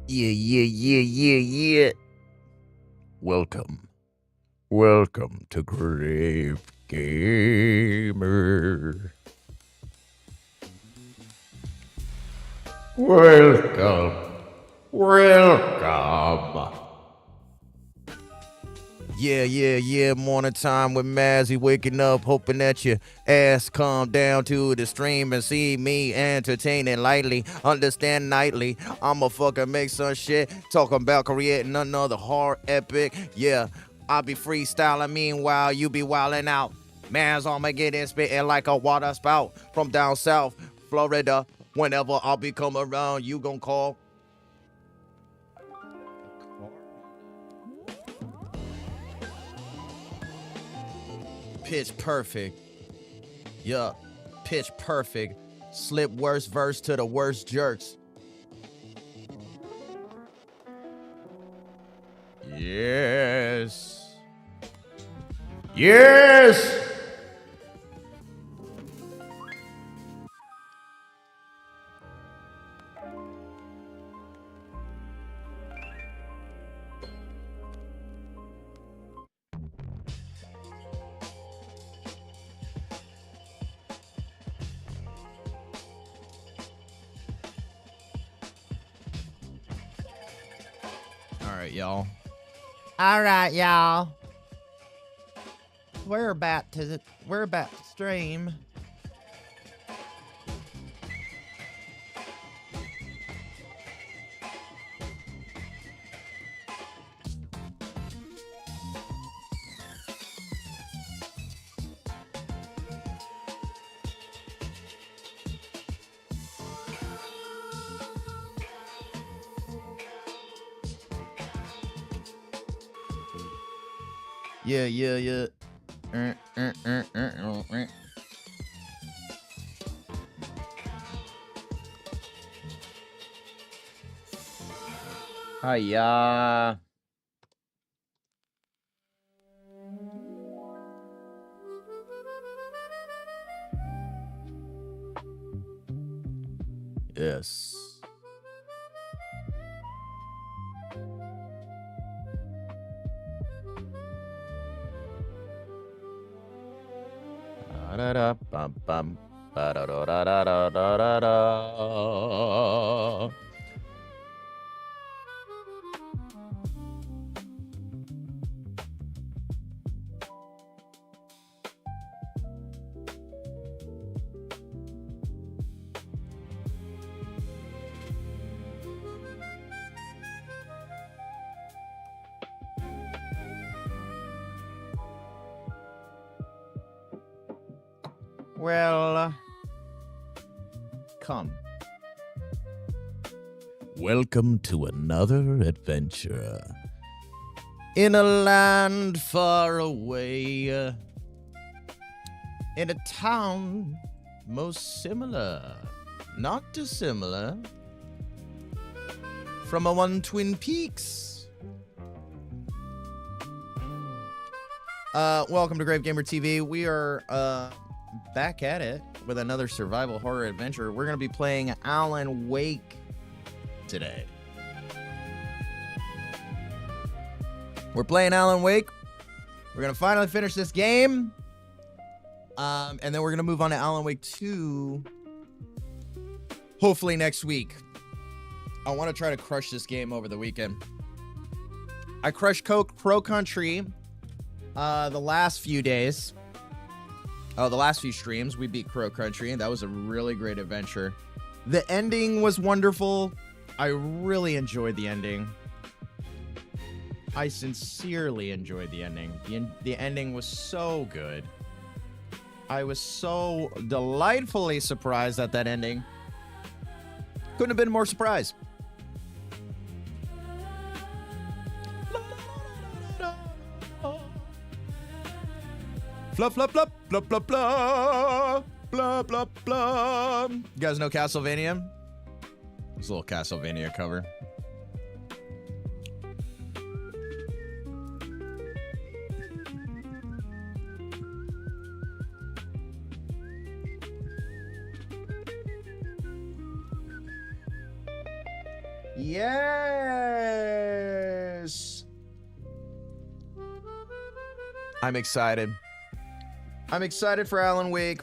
Yeah. Welcome to Grave Gamer. Welcome. Welcome. Yeah. Morning time with Mazzy waking up, hoping that your ass come down to the stream and see me entertaining lightly, understand nightly. I'ma fucking make some shit, talking about creating another horror epic. Yeah, I'll be freestyling, meanwhile, you be wilding out. Maz Armageddon spitting like a water spout from down south, Florida. Whenever I'll be come around, you gon' call. Pitch perfect. Yeah, pitch perfect. Slip worst verse to the worst jerks. Yes. Yes. All right, y'all. All right, y'all. We're about to stream. Yeah. Hiya. Yes. Bum. Ba-da-da-da-da-da-da-da. Well, come. Welcome to another adventure in a land far away, in a town most similar, not dissimilar, from a one Twin Peaks. Welcome to Grave Gamer TV. We are back at it with another survival horror adventure. We're going to be playing Alan Wake today. We're playing Alan Wake. We're going to finally finish this game. And then we're going to move on to Alan Wake 2. Hopefully next week. I want to try to crush this game over the weekend. I crushed Crow Country the last few days. The last few streams, we beat Crow Country, and that was a really great adventure. The ending was wonderful. I really enjoyed the ending. I sincerely enjoyed the ending. The ending was so good. I was so delightfully surprised at that ending. Couldn't have been more surprised. Flop, flop, flop, flop, flop, flop, blah, blah, blah. You guys know Castlevania? It's a little Castlevania cover. Yes. I'm excited. I'm excited for Alan Wake.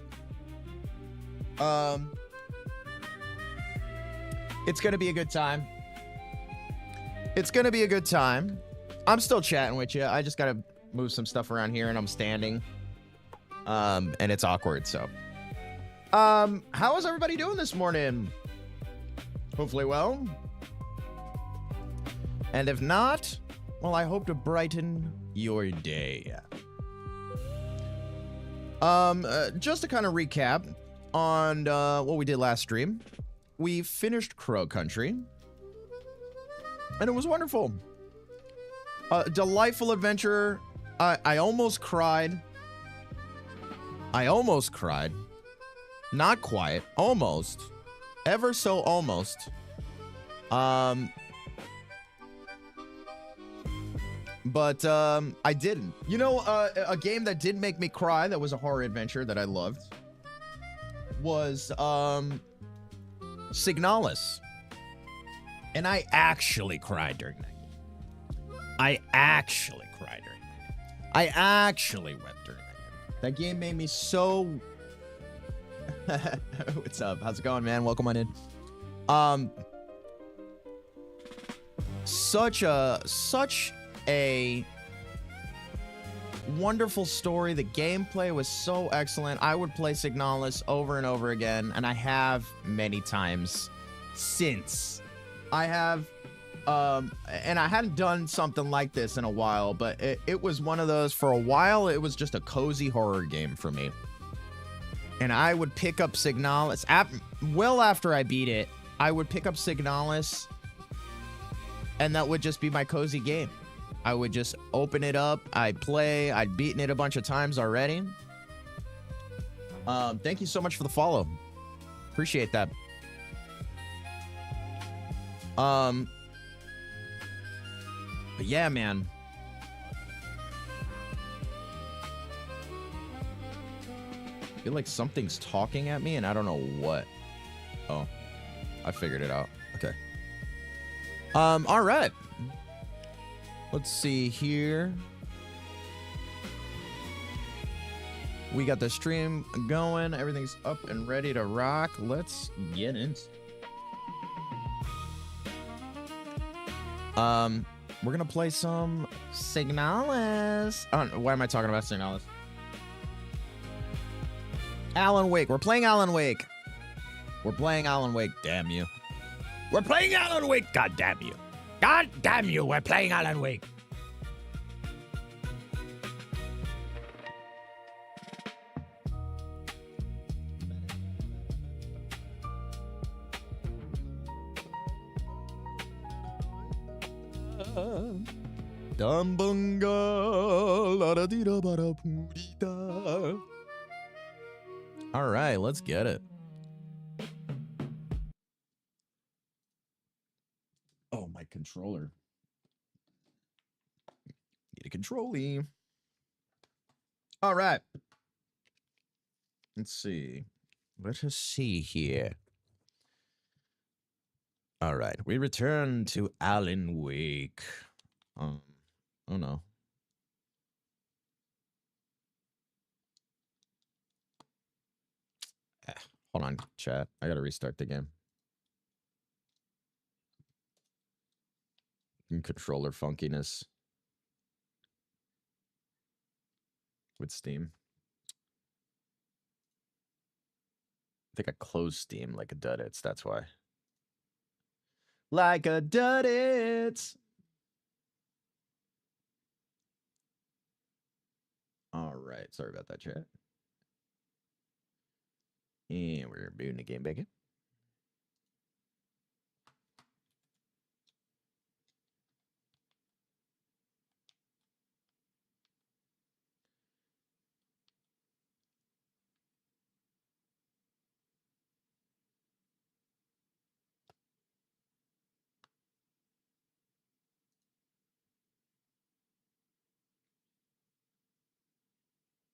It's gonna be a good time. It's gonna be a good time. I'm still chatting with you. I just gotta move some stuff around here, and I'm standing. And it's awkward, so. How is everybody doing this morning? Hopefully well. And if not, well, I hope to brighten your day. Just to kind of recap on what we did last stream. We finished Crow Country, and it was wonderful. Delightful adventure. I almost cried. I almost cried. Not quite. Almost. Ever so almost. But I didn't. You know, a game that did make me cry, that was a horror adventure that I loved, was Signalis. And I actually cried during that game. I actually cried during that game. I actually wept during that game. That game made me so... What's up? How's it going, man? Welcome on in. Such a wonderful story. The gameplay was so excellent. I would play Signalis over and over again, and I have many times since. I have, and I hadn't done something like this in a while, but it was one of those. For a while, it was just a cozy horror game for me. And I would pick up Signalis. Well after I beat it, I would pick up Signalis, and that would just be my cozy game. I would just open it up, I'd play, I'd beaten it a bunch of times already. Thank you so much for the follow. Appreciate that. But yeah, man. I feel like something's talking at me and I don't know what. Oh, I figured it out. Okay. All right. Let's see here. We got the stream going. Everything's up and ready to rock. Let's get into it. We're gonna play some Signalis. Oh, why am I talking about Signalis? Alan Wake. We're playing Alan Wake. We're playing Alan Wake. Damn you. We're playing Alan Wake. God damn you. God damn you. We're playing Alan Wake. All right, let's get it. Oh, my controller. Need a controlly. All right. Let's see. Let us see here. All right, we return to Alan Wake. Oh no. Hold on, chat. I gotta restart the game. Controller funkiness with Steam. I think I closed Steam like a duddits. That's why. Like a duddits. All right. Sorry about that, chat. And we're booting the game back in.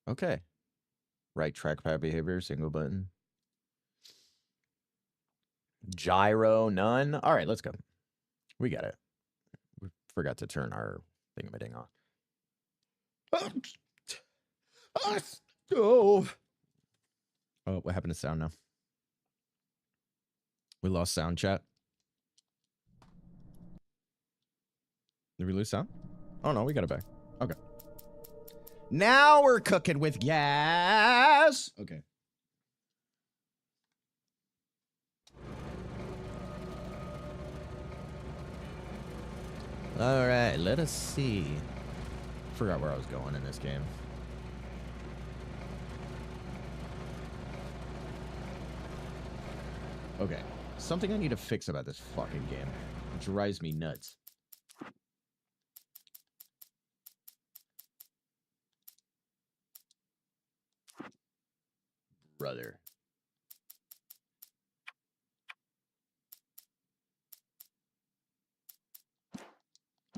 Okay. Right trackpad behavior, single button. Gyro, none. All right, let's go. We got it. We forgot to turn our thingamading on. Oh, what happened to sound now? We lost sound, chat. Did we lose sound? Oh, no, we got it back. Okay. Now we're cooking with gas. Okay. All right, let us see. Forgot where I was going in this game. Okay. Something I need to fix about this fucking game. It drives me nuts. Brother.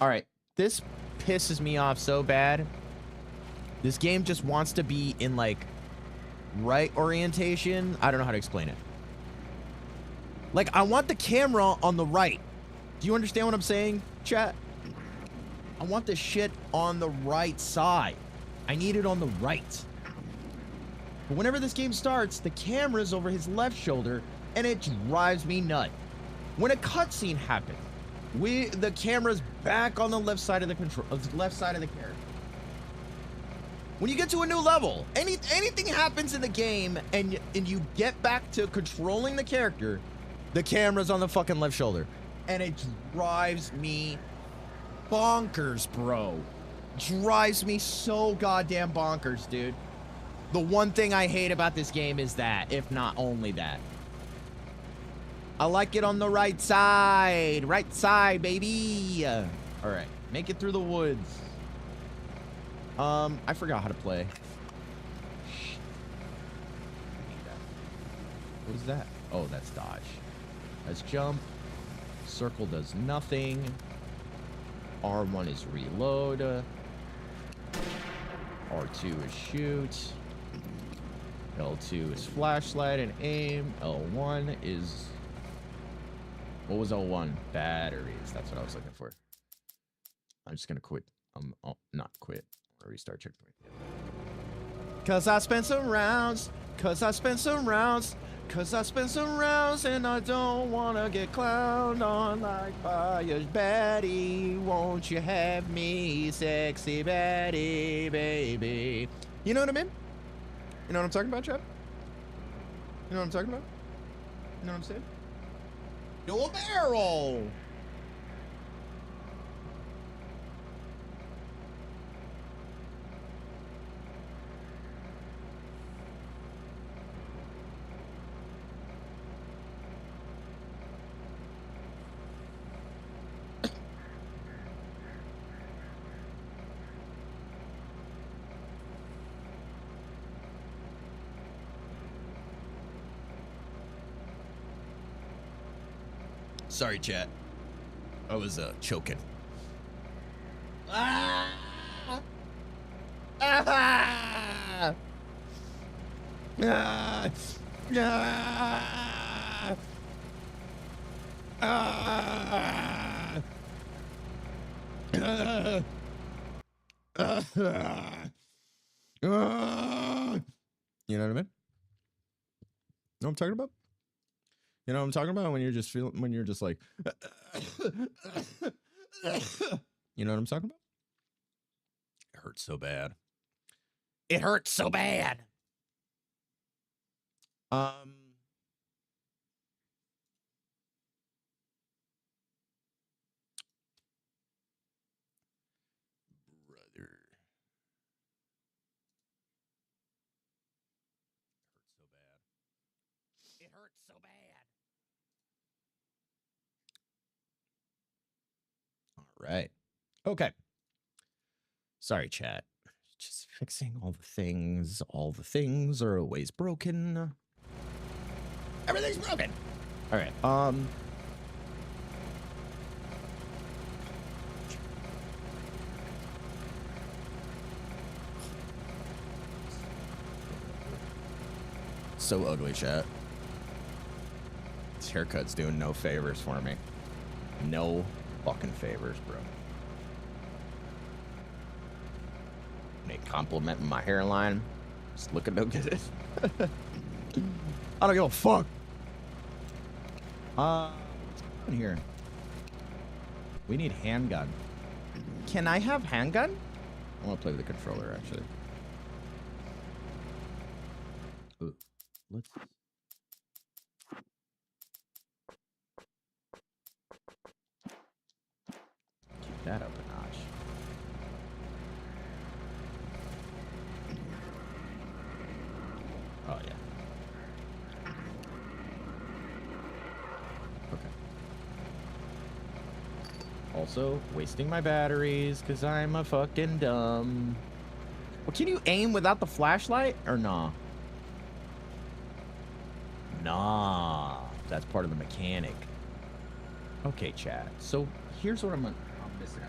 All right. This pisses me off so bad. This game just wants to be in, like, right orientation. I don't know how to explain it. Like, I want the camera on the right. Do you understand what I'm saying, chat? I want this shit on the right side. I need it on the right. But whenever this game starts, the camera's over his left shoulder, and it drives me nuts. When a cutscene happens, the camera's back on the left side of the left side of the character. When you get to a new level, anything happens in the game, and you get back to controlling the character, the camera's on the fucking left shoulder, and it drives me bonkers, bro. Drives me so goddamn bonkers, dude. The one thing I hate about this game is that, if not only that. I like it on the right side. Right side, baby. All right, make it through the woods. I forgot how to play. What is that? Oh, that's dodge. That's jump. Circle does nothing. R1 is reload. R2 is shoot. L2 is flashlight and aim. L1 is... What was L1? Batteries. That's what I was looking for. I'm just gonna quit. Not quit. I'm gonna restart checkpoint. Cause I spent some rounds. Cause I spent some rounds. Cause I spent some rounds and I don't wanna get clowned on like by your baddie. Won't you have me, sexy baddie, baby? You know what I mean? You know what I'm talking about, Chad? You know what I'm talking about? You know what I'm saying? Do a barrel! Sorry, chat. I was choking. Ah! Ah! Ah! Ah! Ah! You know what I mean? Know what I'm talking about? You know what I'm talking about? When you're just feeling, when you're just like, you know what I'm talking about? It hurts so bad. It hurts so bad. Brother. It hurts so bad. All right. Okay. Sorry, chat. Just fixing all the things. All the things are always broken. Everything's broken. All right. So ugly, chat. This haircut's doing no favors for me. No fucking favors, bro. They complimenting my hairline. Just looking no good. I don't give a fuck. What's going on here? We need handgun. Can I have handgun? I want to play with the controller, actually. Ooh, let's... keep that up a notch. Oh, yeah. Okay. Also, wasting my batteries because I'm a fucking dumb. Well, can you aim without the flashlight or nah? Nah, that's part of the mechanic. Okay, chat. So here's what I'm missing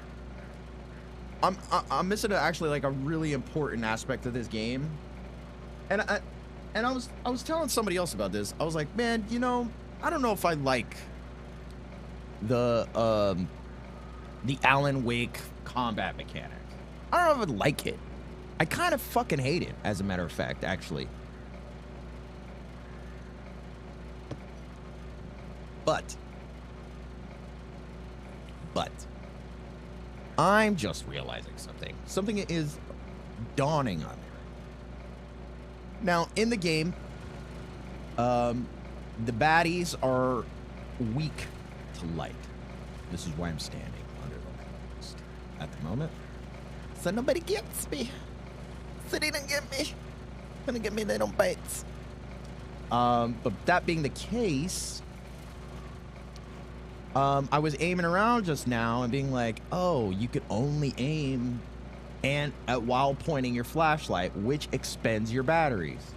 out. I'm missing actually like a really important aspect of this game, and I was telling somebody else about this. I was like, man, you know, I don't know if I like the Alan Wake combat mechanics. I don't know if I like it. I kind of fucking hate it, as a matter of fact, actually. But I'm just realizing something. Something is dawning on me right now. In the game, the baddies are weak to light. This is why I'm standing under the lamppost at the moment. So nobody gets me. So they don't get me. Gonna get me, they don't bite. But that being the case, I was aiming around just now and being like, oh, you could only aim and while pointing your flashlight, which expends your batteries.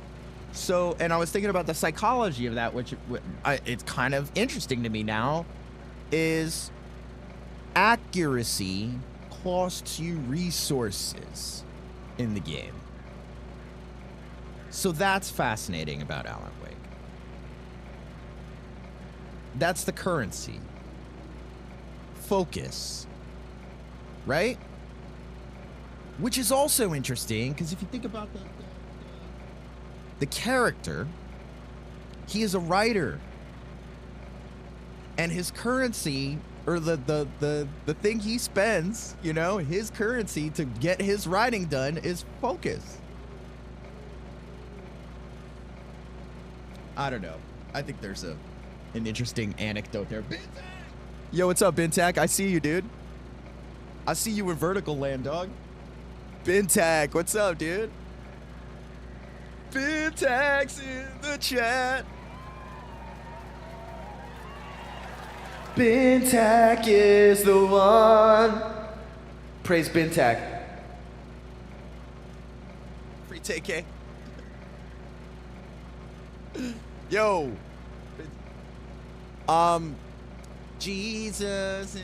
So, and I was thinking about the psychology of that, which it's kind of interesting to me now, is accuracy costs you resources in the game. So that's fascinating about Alan Wake. That's the currency. Focus. Right? Which is also interesting, because if you think about the character, he is a writer. And his currency, or the thing he spends, you know, his currency to get his writing done is focus. I don't know. I think there's an interesting anecdote there. Yo, what's up, Bintac? I see you, dude. I see you in vertical land, dog. Bintac, what's up, dude? Bintac's in the chat. Bintac is the one. Praise Bintac. Free TK. Yo. Jesus.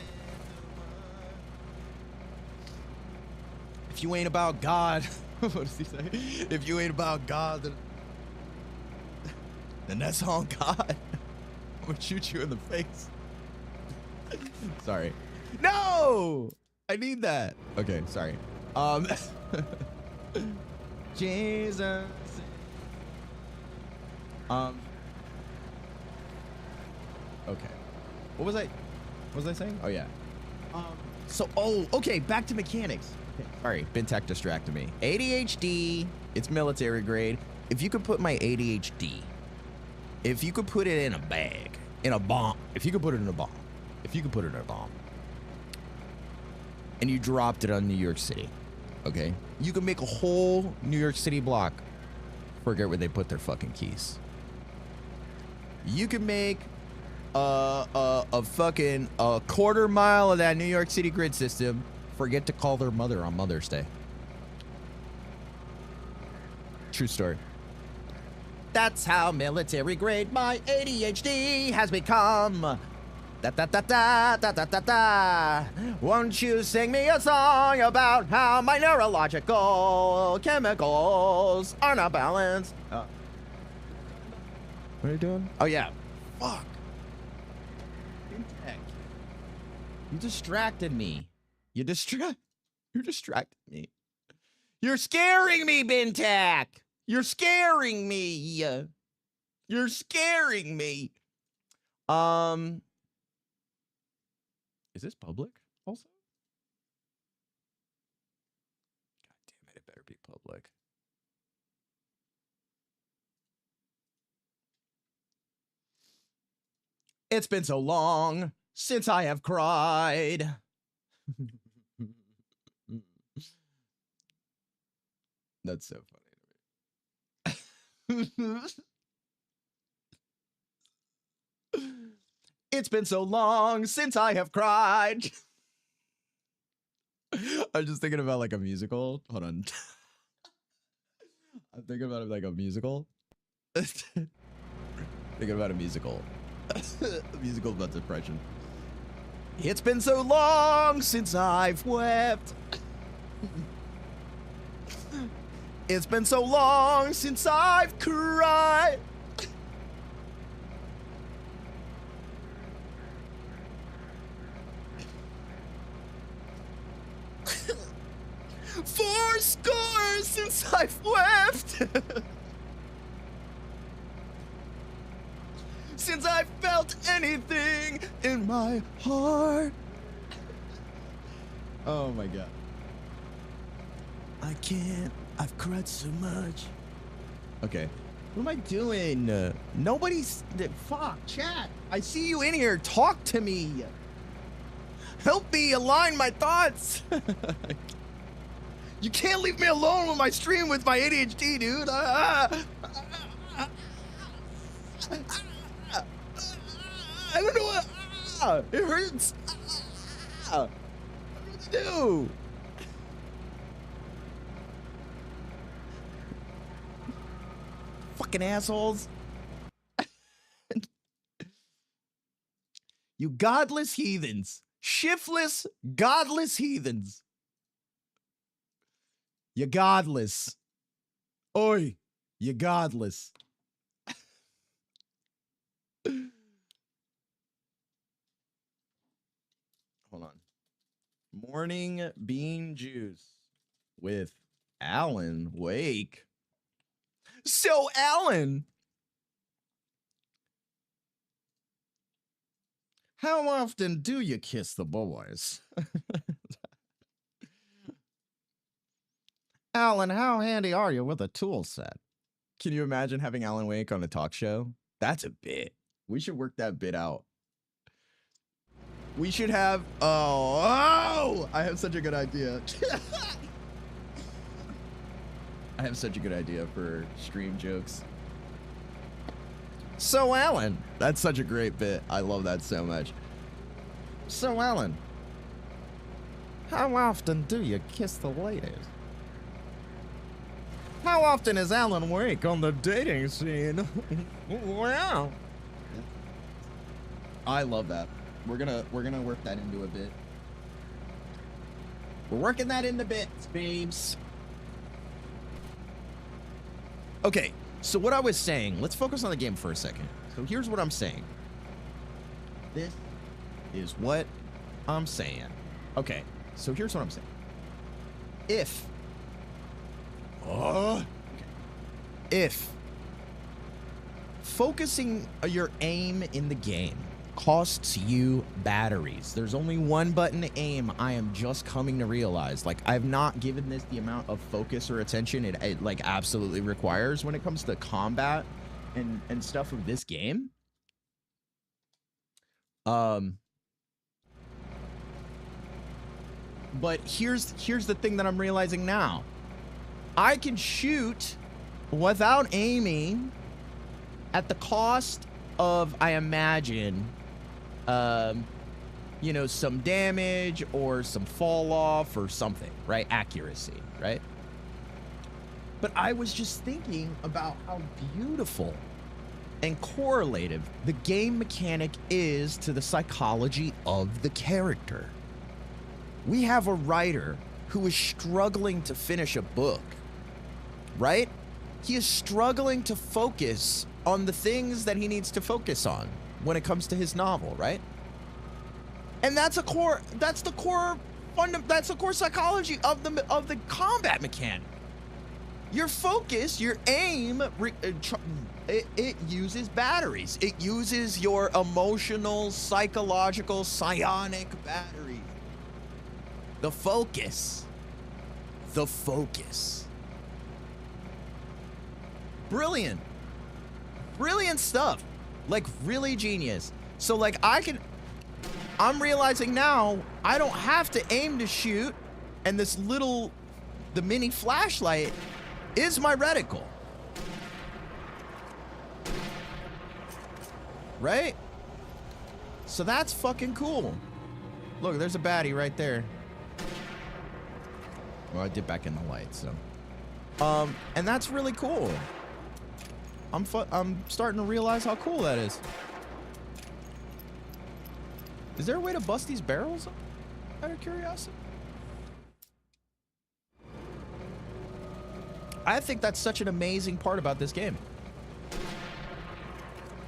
If you ain't about God, what does he say? If you ain't about God, then that's on God. I'm gonna shoot you in the face. Sorry. No! I need that. Okay, sorry. Jesus. Okay. What was I saying? Oh yeah. Okay, back to mechanics. Okay, sorry, Bintac distracted me. ADHD, it's military grade. If you could put my ADHD, if you could put it in a bag, in a bomb, if you could put it in a bomb, and you dropped it on New York City, okay? You could make a whole New York City block. Forget where they put their fucking keys. You could make a fucking quarter mile of that New York City grid system. Forget to call their mother on Mother's Day. True story. That's how military grade my ADHD has become. Da da da da da da da da. Won't you sing me a song about how my neurological chemicals are not balanced? What are you doing? Oh yeah. Fuck. You distracted me. You're distracted me. You're scaring me, Bintac. You're scaring me. You're scaring me. Is this public also? God damn it, it better be public. It's been so long since I have cried. That's so funny to me. It's been so long since I have cried. I'm just thinking about like a musical. Hold on. I'm thinking about like a musical. Thinking about a musical. A musical about depression. It's been so long since I've wept. It's been so long since I've cried. Fourscore since I've wept. Since I felt anything in my heart. Oh my god. I can't. I've cried so much. Okay. What am I doing? Nobody's... Fuck, chat. I see you in here. Talk to me. Help me align my thoughts. You can't leave me alone with my stream with my ADHD, dude. I don't know what... it hurts. I don't know what to do. Fucking assholes. You godless heathens. Shiftless, godless heathens. You godless. Oi, you godless. Hold on. Morning bean juice with Alan Wake. So, Alan, how often do you kiss the boys? Alan, how handy are you with a tool set? Can you imagine having Alan Wake on a talk show? That's a bit. We should work that bit out. We should have... Oh, I have such a good idea. I have such a good idea for stream jokes. So, Alan, that's such a great bit. I love that so much. So, Alan, how often do you kiss the ladies? How often is Alan Wake on the dating scene? Wow. I love that. We're gonna work that into a bit. We're working that into bits, babes. Okay, so what I was saying, let's focus on the game for a second. So here's what I'm saying. This is what I'm saying. Okay, so here's what I'm saying. If focusing your aim in the game costs you batteries, there's only one button to aim. I am just coming to realize, like, I've not given this the amount of focus or attention it like absolutely requires when it comes to combat and stuff of this game. But here's the thing that I'm realizing now. I can shoot without aiming at the cost of, I imagine, you know, some damage or some fall off or something, right? Accuracy, right? But I was just thinking about how beautiful and correlative the game mechanic is to the psychology of the character. We have a writer who is struggling to finish a book, right? He is struggling to focus on the things that he needs to focus on when it comes to his novel, right? And that's the core psychology of the combat mechanic. Your focus, your aim, it uses batteries. It uses your emotional, psychological, psionic battery. The focus. The focus. Brilliant. Brilliant stuff. Like, really genius. So, like, I'm realizing now I don't have to aim to shoot, and the mini flashlight is my reticle. Right? So that's fucking cool. Look, there's a baddie right there. Well, I did back in the light, so. And that's really cool. I'm starting to realize how cool that is. Is there a way to bust these barrels out of curiosity? I think that's such an amazing part about this game.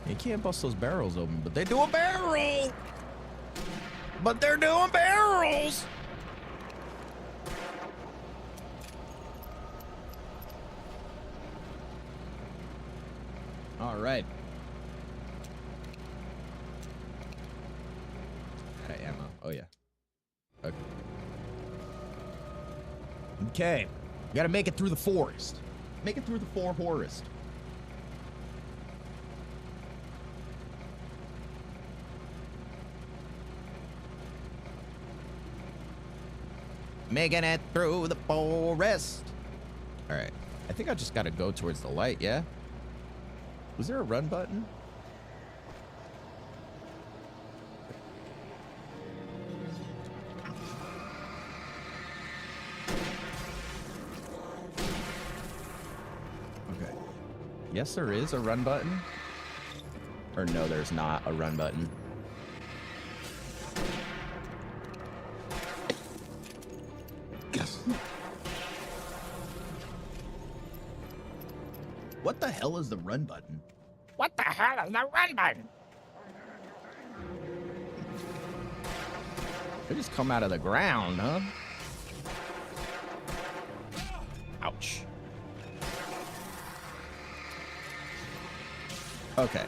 You can't bust those barrels open, but they do a barrel! But they're doing barrels! All right. Ammo. Oh, yeah. Okay. Okay. We gotta make it through the forest. Make it through the forest. Making it through the forest. All right. I think I just gotta go towards the light, yeah? Was there a run button? Okay. Yes, there is a run button. Or no, there's not a run button. What the hell is the run button? What the hell is the run button? They just come out of the ground, huh? Ouch. Okay.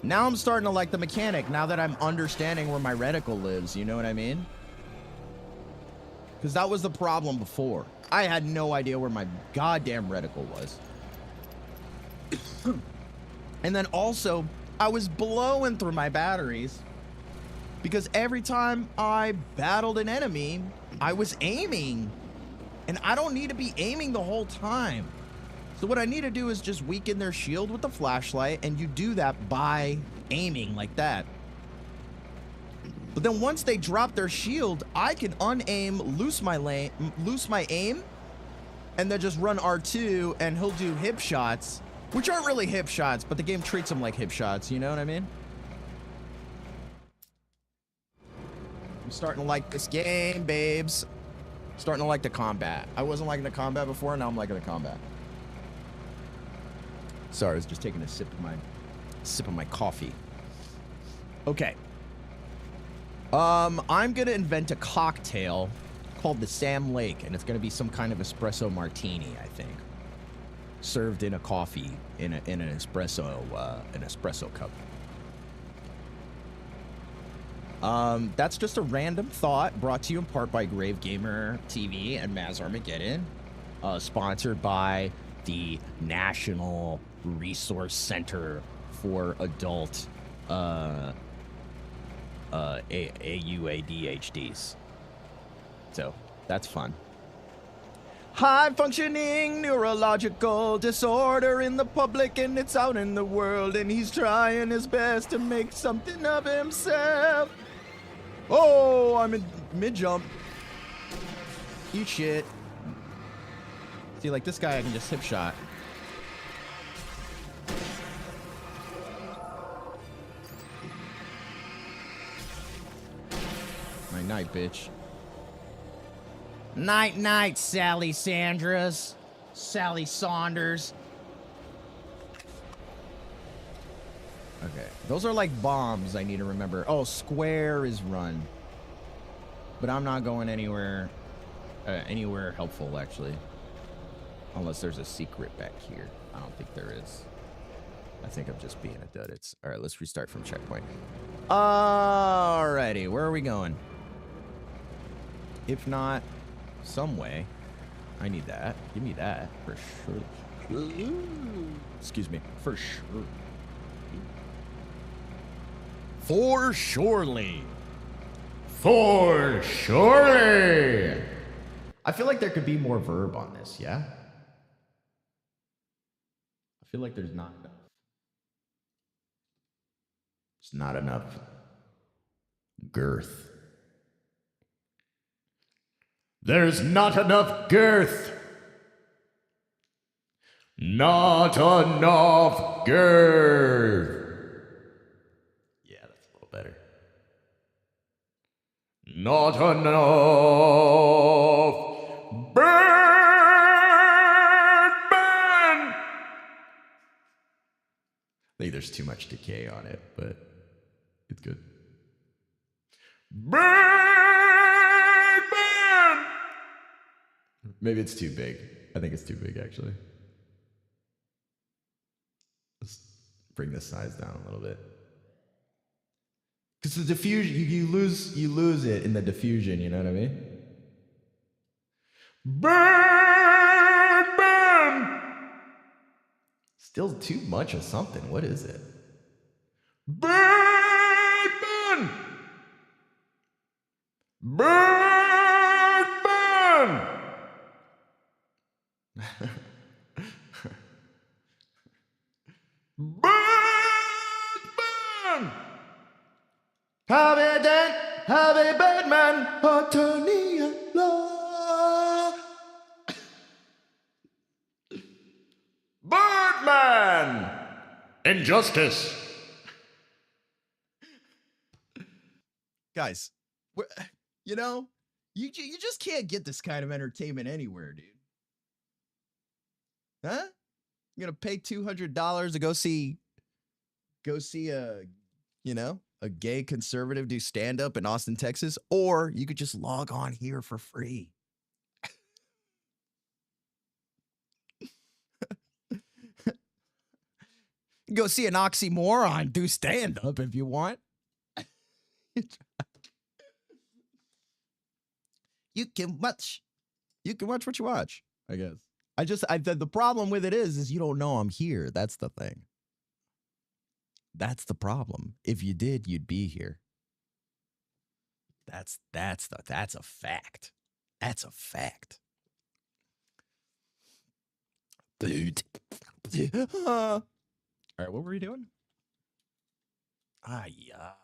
Now I'm starting to like the mechanic, now that I'm understanding where my reticle lives, you know what I mean? Because that was the problem before. I had no idea where my goddamn reticle was. And then also, I was blowing through my batteries because every time I battled an enemy, I was aiming. And I don't need to be aiming the whole time. So what I need to do is just weaken their shield with the flashlight, and you do that by aiming like that. But then once they drop their shield, I can unaim, loose my aim, and then just run R2, and he'll do hip shots. Which aren't really hip shots, but the game treats them like hip shots, you know what I mean? I'm starting to like this game, babes. Starting to like the combat. I wasn't liking the combat before, now I'm liking the combat. Sorry, I was just taking a sip of my coffee. Okay. I'm gonna invent a cocktail called the Sam Lake, and it's gonna be some kind of espresso martini, I think. Served in a coffee in an espresso cup. That's just a random thought brought to you in part by Grave Gamer TV and Maz Armageddon, sponsored by the National Resource Center for Adult AUADHDs. So that's fun. High-functioning neurological disorder in the public, and it's out in the world, and he's trying his best to make something of himself. Oh, I'm in mid-jump. Eat shit. See, like this guy, I can just hip shot. Night, bitch. Night, Sally Sanders. Sally Saunders. Okay, Those are like bombs I need to remember. Oh, square is run. But I'm not going anywhere helpful, actually. Unless there's a secret back here. I don't think there is. I think I'm just being a dud. All right, let's restart from checkpoint. Alrighty, where are we going? If not, some way. I need that. Give me that for sure. Excuse me. For sure. For surely. For surely. I feel like there could be more verb on this, yeah? I feel like there's not enough. It's not enough girth. There's not enough girth. Not enough girth. Yeah, that's a little better. Not enough Birdman. I think there's too much decay on it, but it's good. Birdman. Maybe it's too big. I think it's too big, actually. Let's bring the size down a little bit. Because the diffusion, you lose it in the diffusion, you know what I mean? Birdman! Still too much of something. What is it? Birdman! Birdman! Birdman! Have a Batman, attorney at law. Birdman! Injustice. Guys, you know, you just can't get this kind of entertainment anywhere, dude. Huh? You're gonna pay $200 to go see a, you know, a gay conservative do stand-up in Austin, Texas, or you could just log on here for free. Go see an oxymoron do stand-up if you want. You can watch what you watch, I guess. The problem with it is you don't know I'm here. That's the thing. That's the problem. If you did, you'd be here. That's a fact. That's a fact. Dude. All right, what were we doing? Yeah.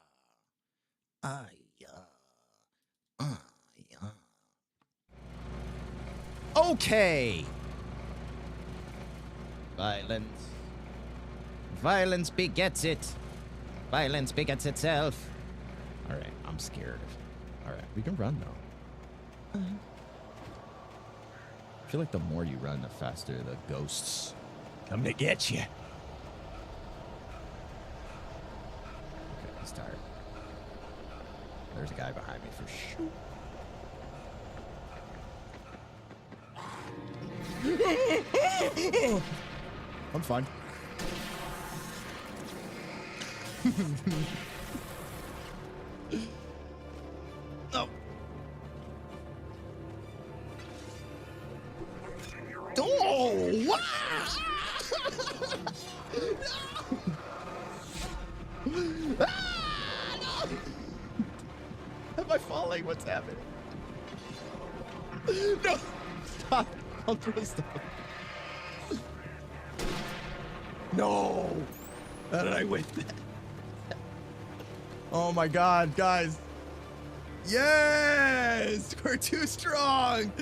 Okay. Violence begets it. Violence begets itself. All right, I'm scared. All right, we can run though. I feel like the more you run, the faster the ghosts come to get you. Okay, let's start. There's a guy behind me for sure. I'm fine. No. Oh, wow. No. Am I falling? What's happening? No. Stop. I'll throw stuff. No. How did I win that? Oh my God, guys. Yes! We're too strong.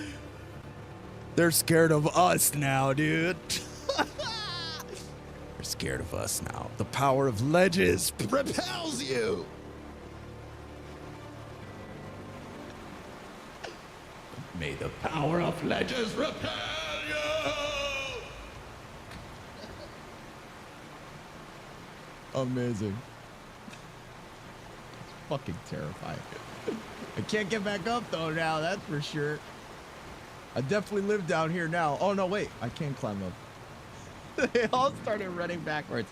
They're scared of us now, dude. They're scared of us now. The power of ledges repels you. May the power of ledges repel you. Amazing. fucking terrifying. I can't get back up though now, that's for sure. I definitely live down here now. Oh no, wait, I can climb up. They all started running backwards.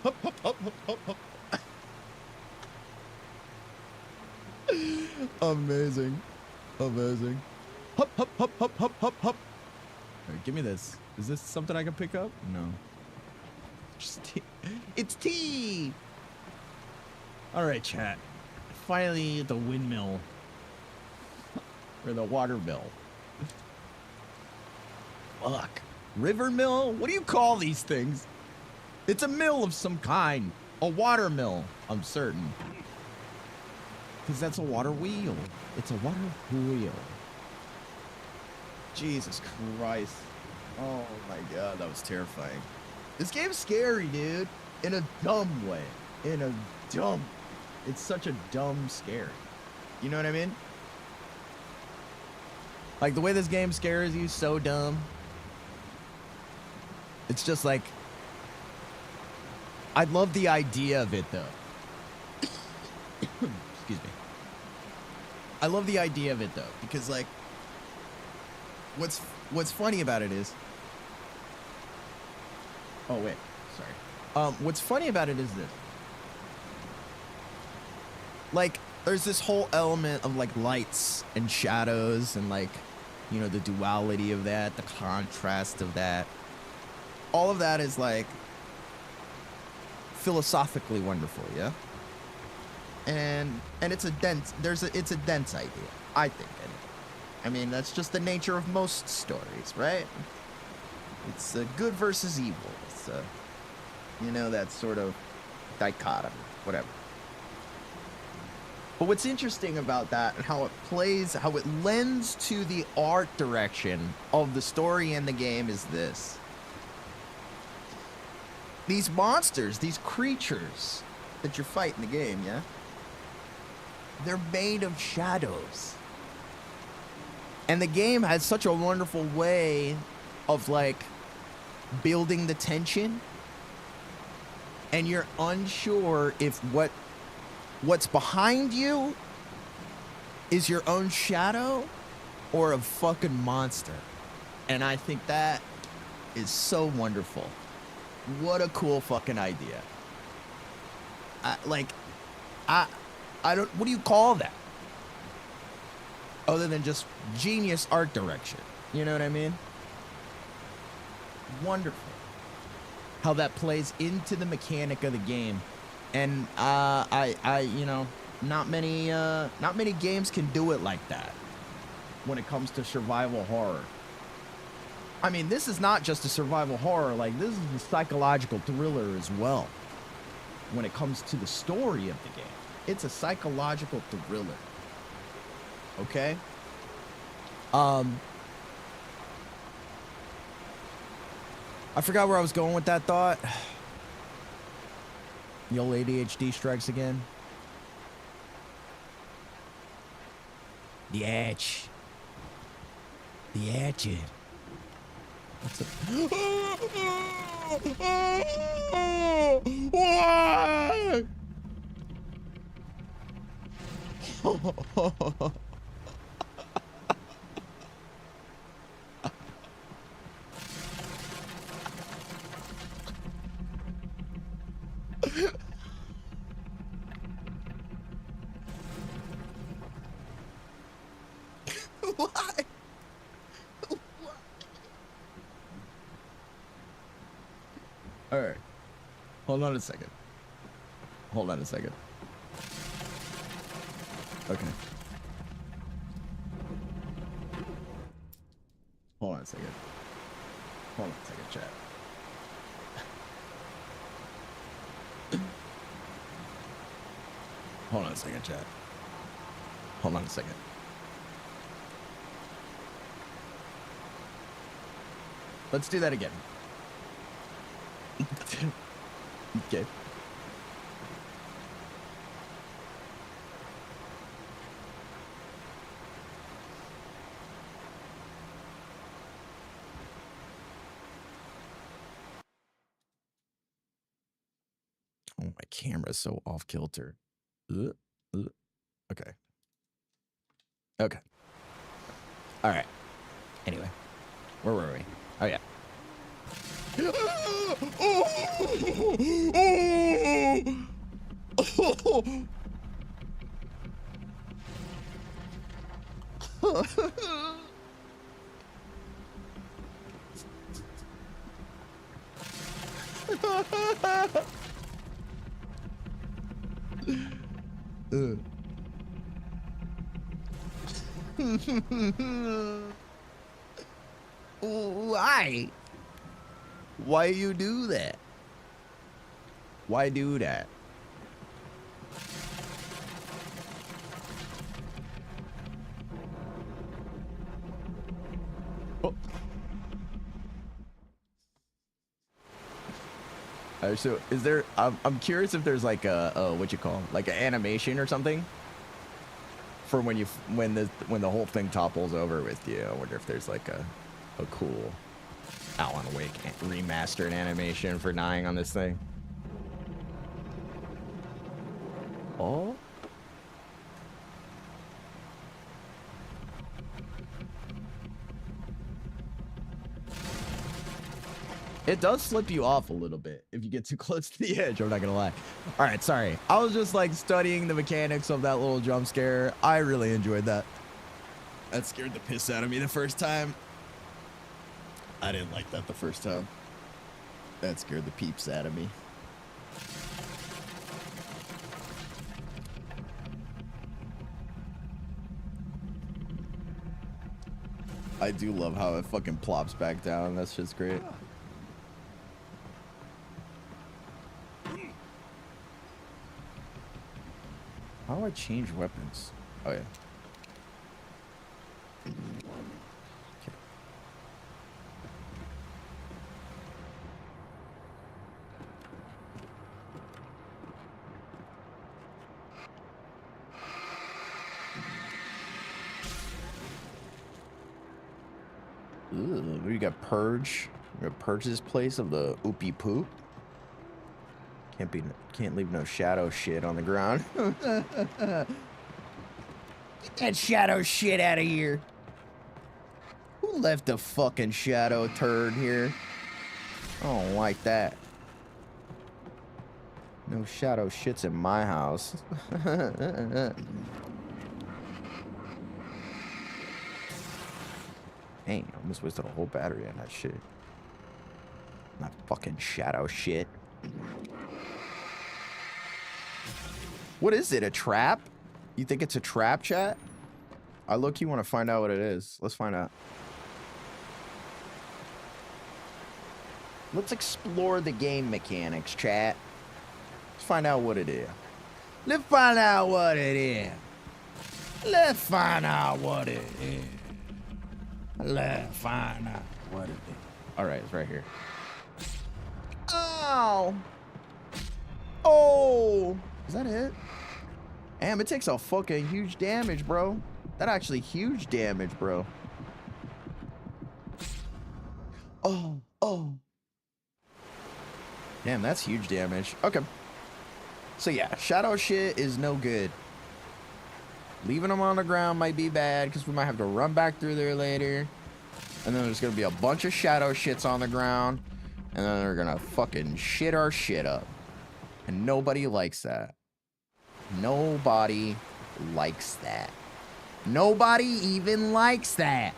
Hup, hup, hup, hup, hup, hup. Amazing. Amazing. Hup, hup, hup, hup, hup, hup, hup. All right, give me this. Is this something I can pick up? No. Just tea. It's tea! All right, chat. Finally, the windmill. Or the water mill. Fuck. River mill? What do you call these things? It's a mill of some kind. A water mill, I'm certain. Because that's a water wheel. It's a water wheel. Jesus Christ. Oh my god, that was terrifying. This game's scary, dude. In a dumb way. In a dumb... It's such a dumb scare. You know what I mean? Like, the way this game scares you, so dumb. It's just like... I love the idea of it, though. Excuse me. I love the idea of it, though, because, like... What's funny about it is... Oh, wait. Sorry. What's funny about it is this. Like, there's this whole element of, like, lights and shadows and, like, you know, the duality of that, the contrast of that. All of that is, like, philosophically wonderful, yeah? And it's a dense, it's a dense idea, I think, anyway. I mean, that's just the nature of most stories, right? It's good versus evil. It's, you know, that sort of dichotomy, whatever. But what's interesting about that and how it plays, how it lends to the art direction of the story and the game is this. These monsters, these creatures that you fight in the game, yeah? They're made of shadows. And the game has such a wonderful way of, like, building the tension. And you're unsure if what's behind you is your own shadow or a fucking monster. And I think that is so wonderful. What a cool fucking idea. I don't, what do you call that? Other than just genius art direction. You know what I mean? Wonderful. How that plays into the mechanic of the game. And you know, not many games can do it like that when it comes to survival horror. I mean, this is not just a survival horror, like, this is a psychological thriller as well. When it comes to the story of the game, it's a psychological thriller. Okay? I forgot where I was going with that thought. The old ADHD strikes again. The edge. The edge. What's it? What? Why? All right. Hold on a second. Hold on a second. Okay. Hold on a second. Hold on a second, chat. Hold on a second, chat. Hold on a second. Let's do that again. Okay. Oh, my camera's so off kilter. All right. Anyway, where were we? Oh yeah. Why? Why you do that? Why do that? Oh. So is there? I'm curious if there's like a what you call like an animation or something for when the whole thing topples over with you. I wonder if there's like a cool Alan Wake remastered animation for dying on this thing. Oh. It does slip you off a little bit if you get too close to the edge, I'm not gonna lie. All right, sorry. I was just like studying the mechanics of that little jump scare. I really enjoyed that. That scared the piss out of me the first time. I didn't like that the first time. That scared the peeps out of me. I do love how it fucking plops back down. That's just great. How do I change weapons? Oh, yeah. Okay. Ooh, we got Purge. We're gonna purge this place of the oopie poop. Can't leave no shadow shit on the ground. Get that shadow shit out of here. Who left the fucking shadow turd here? I don't like that. No shadow shits in my house. Dang, I almost wasted a whole battery on that shit. Not fucking shadow shit. What is it, a trap? You think it's a trap, chat? I look, you want to find out what it is. Let's find out. Let's explore the game mechanics, chat. Let's find out what it is. Let's find out what it is. Let's find out what it is. Let's find out what it is. All right, it's right here. Oh. Oh. Is that it? Damn, it takes a fucking huge damage, bro. That actually huge damage, bro. Oh, oh. Damn, that's huge damage. Okay. So yeah, shadow shit is no good. Leaving them on the ground might be bad because we might have to run back through there later. And then there's going to be a bunch of shadow shits on the ground. And then they're going to fucking shit our shit up. And nobody likes that. Nobody likes that. Nobody even likes that.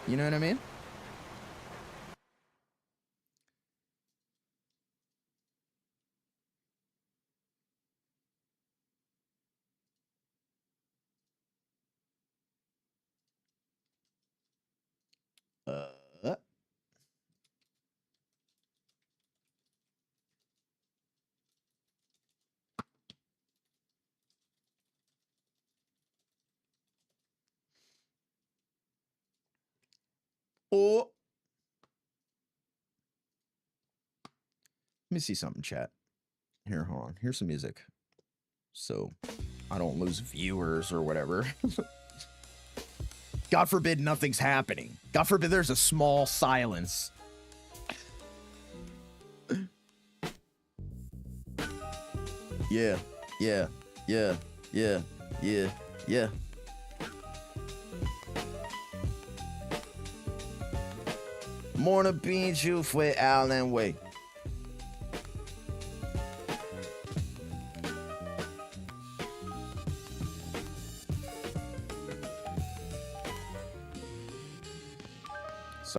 You know what I mean? Oh. Let me see something, chat. Here, hold on. Here's some music. So I don't lose viewers or whatever. God forbid nothing's happening. God forbid there's a small silence. Yeah, yeah, yeah, yeah, yeah, yeah. Morning Bean Juice with Alan Way.